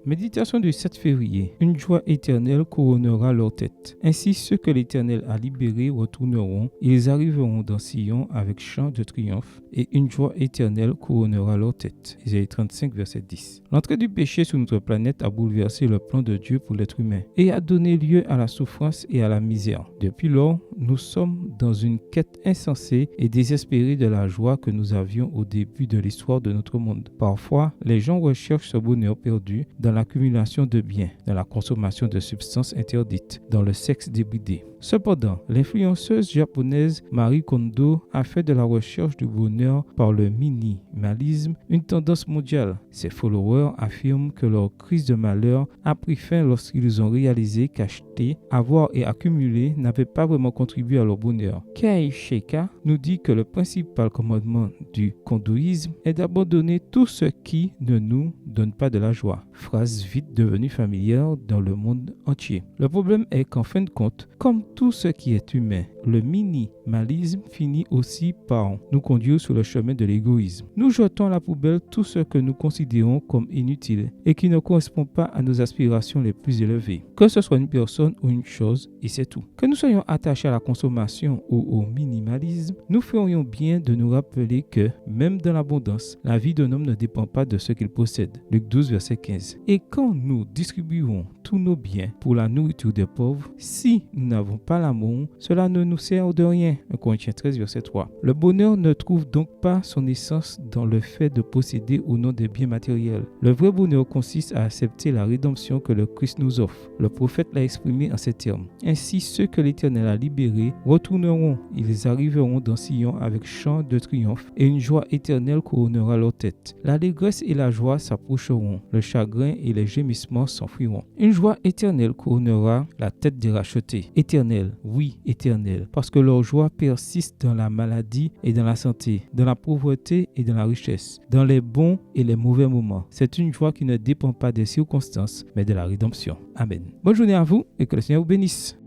Méditation du 7 février. Une joie éternelle couronnera leur tête. Ainsi, ceux que l'Éternel a libérés retourneront. Ils arriveront dans Sion avec chant de triomphe et une joie éternelle couronnera leur tête. Isaïe 35, verset 10. L'entrée du péché sur notre planète a bouleversé le plan de Dieu pour l'être humain et a donné lieu à la souffrance et à la misère. Depuis lors, nous sommes dans une quête insensée et désespérée de la joie que nous avions au début de l'histoire de notre monde. Parfois, les gens recherchent ce bonheur perdu dans l'accumulation de biens, dans la consommation de substances interdites, dans le sexe débridé. Cependant, l'influenceuse japonaise Marie Kondo a fait de la recherche du bonheur par le minimalisme une tendance mondiale. Ses followers affirment que leur crise de malheur a pris fin lorsqu'ils ont réalisé qu'acheter, avoir et accumuler n'avaient pas vraiment contribué à leur bonheur. Kei Sheika nous dit que le principal commandement du kondoïsme est d'abandonner tout ce qui ne nous donne pas de la joie. Phrase vite devenue familière dans le monde entier. Le problème est qu'en fin de compte, comme tout ce qui est humain, le minimalisme finit aussi par nous conduire sur le chemin de l'égoïsme. Nous jetons à la poubelle tout ce que nous considérons comme inutile et qui ne correspond pas à nos aspirations les plus élevées. Que ce soit une personne ou une chose, et c'est tout. Que nous soyons attachés à la consommation ou au minimalisme, nous ferions bien de nous rappeler que, même dans l'abondance, la vie d'un homme ne dépend pas de ce qu'il possède. Luc 12, verset 15. Et quand nous distribuons tous nos biens pour la nourriture des pauvres, si nous n'avons pas l'amour, cela ne nous sert de rien. 1 Corinthiens 13, verset 3. Le bonheur ne trouve donc pas son essence dans le fait de posséder ou non des biens matériels. Le vrai bonheur consiste à accepter la rédemption que le Christ nous offre. Le prophète l'a exprimé en ces termes. Ainsi, ceux que l'Éternel a libérés retourneront. Ils arriveront dans Sion avec chant de triomphe et une joie éternelle couronnera leur tête. L'allégresse et la joie s'approcheront. Le chagrin et les gémissements s'enfuiront. Une joie éternelle couronnera la tête des rachetés. Éternelle, oui, éternelle, parce que leur joie persiste dans la maladie et dans la santé, dans la pauvreté et dans la richesse, dans les bons et les mauvais moments. C'est une joie qui ne dépend pas des circonstances, mais de la rédemption. Amen. Bonne journée à vous et que le Seigneur vous bénisse.